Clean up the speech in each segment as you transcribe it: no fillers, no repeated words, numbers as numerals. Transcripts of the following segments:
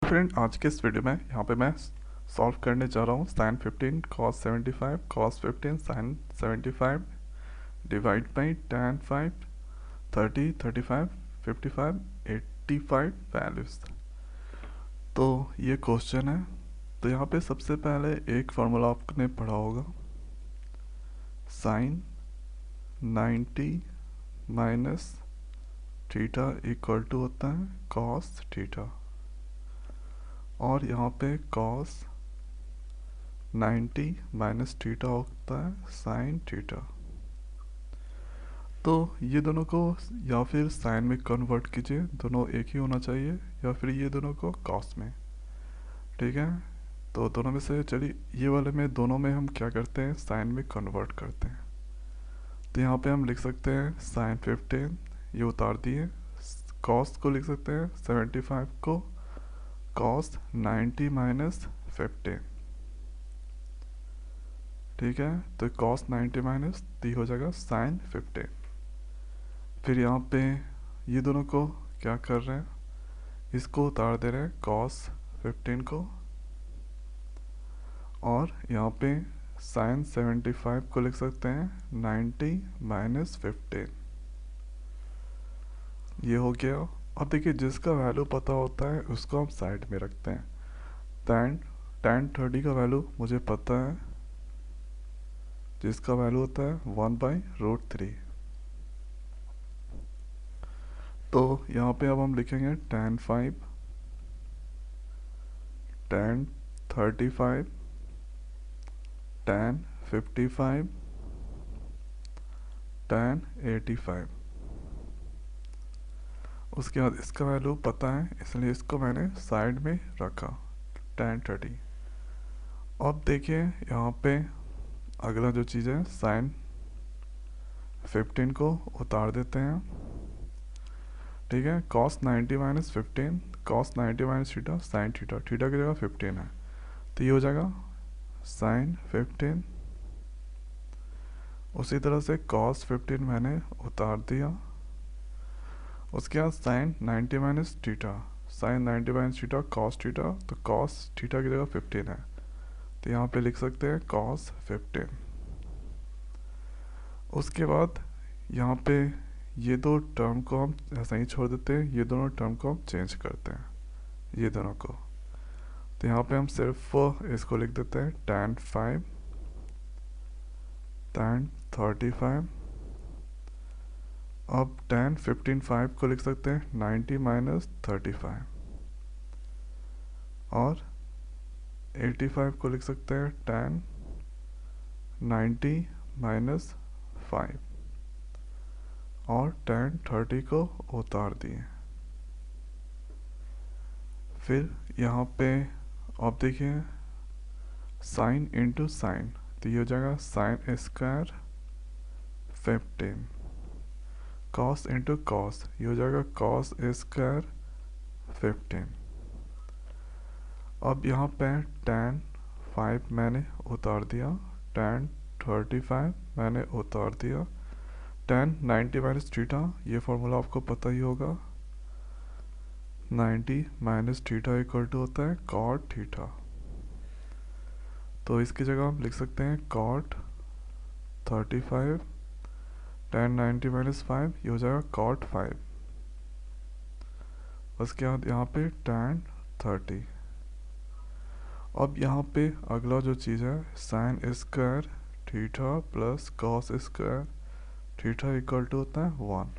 Friend, आज के इस वीडियो में यहाँ पे मैं सॉल्व करने जा रहा हूँ sine 15 cos 75 cos 15 sine 75 divide by tan 5 30 35 55 85 values. तो ये क्वेश्चन है। तो यहाँ पे सबसे पहले एक फार्मूला आपने पढ़ा होगा, sine 90 minus theta equal to होता है कॉस थीटा, और यहाँ पे कॉस 90 माइनस थीटा होता है साइन थीटा। तो ये दोनों को या फिर साइन में कन्वर्ट कीजिए, दोनों एक ही होना चाहिए, या फिर ये दोनों को कॉस में। ठीक है, तो दोनों में से चलिए ये वाले में दोनों में हम क्या करते हैं, साइन में कन्वर्ट करते हैं। तो यहाँ पे हम लिख सकते हैं साइन 15, ये उतार दिए, कॉस को लिख सकते हैं 75 को कॉस 90 माइनस 15। ठीक है, तो कॉस 90 माइनस दी हो जाएगा साइन 15। फिर यहाँ पे ये दोनों को क्या कर रहे हैं, इसको उतार दे रहे हैं कॉस 15 को, और यहाँ पे साइन 75 को लिख सकते हैं 90 माइनस 15। ये हो गया। अब देखिए, जिसका वैल्यू पता होता है उसको हम साइड में रखते हैं। tan 30 का वैल्यू मुझे पता है, जिसका वैल्यू होता है 1/√3। तो यहाँ पे अब हम लिखेंगे tan 5 tan 35 tan 55 tan 85। उसके बाद इसका वैल्यू पता है, इसलिए इसको मैंने साइड में रखा tan 30। अब देखिए यहाँ पे अगला जो चीज़ है, साइन 15 को उतार देते हैं। ठीक है, cos 90 minus 15, cos 90 minus theta sine theta, theta की जगह 15 है, तो ये हो जाएगा साइन 15। उसी तरह से cos 15 मैंने उतार दिया। उसके बाद sine 90 minus theta, sine 90 minus theta cos theta, तो cos थीटा की जगह 15 है, तो यहाँ पे लिख सकते हैं cos 15। उसके बाद यहाँ पे ये दो टर्म को हम ऐसा ही छोड़ देते हैं, ये दोनों टर्म को हम चेंज करते हैं, ये दोनों को। तो यहाँ पे हम सिर्फ इसको लिख देते हैं tan 5 tan 35। अब tan 15 5 को लिख सकते हैं 90 माइनस 35, और 85 को लिख सकते हैं tan 90 माइनस 5, और tan 30 को उतार दिए। फिर यहाँ पे अब देखिए साइन इंटू साइन, तो ये हो जाएगा sine square 15, cos into cos, ये हो जाएगा कॉस स्क्वायर 15। अब यहाँ पे tan 5 मैंने उतार दिया, tan 35 मैंने उतार दिया, tan 90 माइनस थीटा, ये फॉर्मूला आपको पता ही होगा, 90 माइनस थीटा इक्वल टू होता है cot थीटा। तो इसकी जगह हम लिख सकते हैं cot 35 tan 90 माइनस 5, ये हो जाएगा cot 5। उसके बाद यहाँ पे tan 30। अब यहाँ पे अगला जो चीज़ है, sine square theta plus cos square theta equal to होता है 1,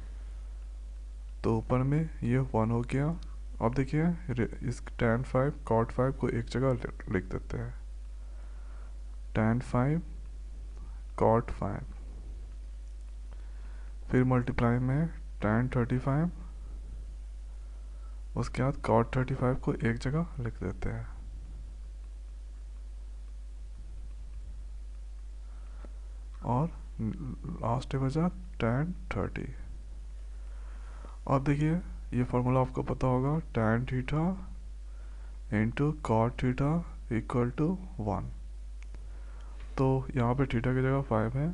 तो ऊपर में ये 1 हो गया। अब देखिए इस tan 5 cot 5 को एक जगह लिख देते हैं, tan 5 cot 5, फिर मल्टीप्लाई में tan 35, उसके बाद cot 35 को एक जगह लिख देते हैं, और लास्ट बचा tan 30। अब देखिए ये फार्मूला आपको पता होगा, tan theta into cot theta equal to 1। तो यहाँ पे थीटा की जगह 5 है,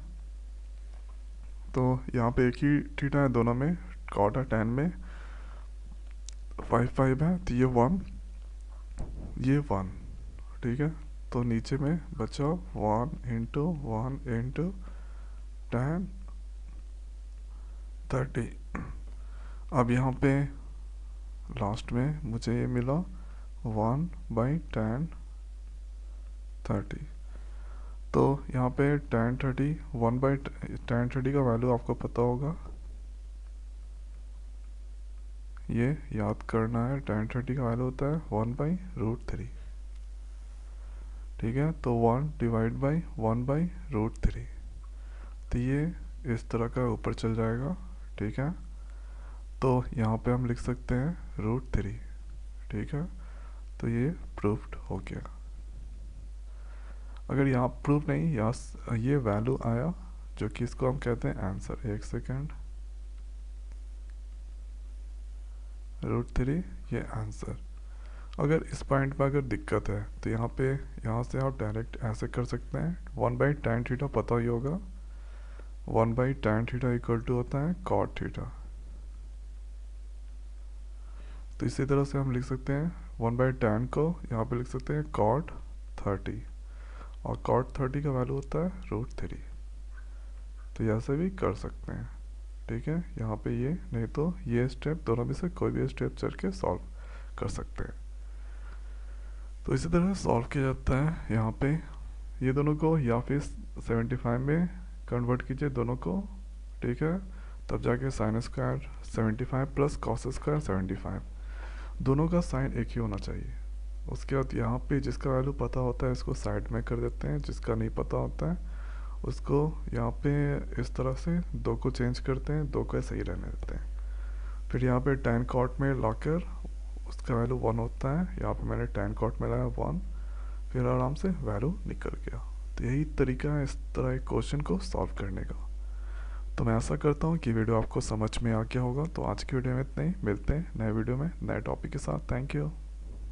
तो यहाँ पे एक ही थीटा है दोनों में, cot है tan में 5 5 है, तो ये 1 ये 1, ठीक है। तो नीचे में बचा 1 इंटू 10 30। अब यहाँ पे लास्ट में मुझे ये मिला 1/10 30। तो यहाँ पे 10 30, 1/10 30 का वैल्यू आपको पता होगा, ये याद करना है। 10 30 का वैल्यू होता है 1/√3, ठीक है। तो 1/1/√3, तो ये इस तरह का ऊपर चल जाएगा, ठीक है। तो यहाँ पे हम लिख सकते हैं √3, ठीक है। तो ये प्रूफ्ड हो गया। अगर यहाँ प्रूफ नहीं, यहाँ ये वैल्यू आया जो कि इसको हम कहते हैं आंसर। एक सेकेंड, √3 ये आंसर। अगर इस पॉइंट पर अगर दिक्कत है तो यहाँ से आप डायरेक्ट ऐसे कर सकते हैं। 1/tan थीटा पता ही होगा, 1/tan थीटा इक्वल टू होता है cot थीटा। तो इसी तरह से हम लिख सकते हैं 1/tan को यहाँ पे लिख सकते हैं cot 30, और cot 30 का वैल्यू होता है √3। तो ऐसे भी कर सकते हैं, ठीक है। यहाँ पे ये नहीं तो ये स्टेप, दोनों में से कोई भी स्टेप चल के सॉल्व कर सकते हैं। तो इसी तरह सॉल्व किया जाता है। यहाँ पे ये दोनों को या फिर 75 में कन्वर्ट कीजिए दोनों को, ठीक है। तब जाके sine square 75 plus cos square 75, दोनों का साइन एक ही होना चाहिए। उसके बाद यहाँ पे जिसका वैल्यू पता होता है इसको साइड में कर देते हैं, जिसका नहीं पता होता है उसको यहाँ पे इस तरह से दो को चेंज करते हैं, दो को ऐसे ही रहने देते हैं। फिर यहाँ पे tan cot में लाकर उसका वैल्यू 1 होता है, यहाँ पे मैंने tan cot में लाया 1, फिर आराम से वैल्यू निकल गया। तो यही तरीका है इस तरह एक क्वेश्चन को सॉल्व करने का। तो मैं आशा करता हूँ कि वीडियो आपको समझ में आ गया होगा। तो आज की वीडियो में इतना ही, मिलते हैं नए वीडियो में नए टॉपिक के साथ। Thank you.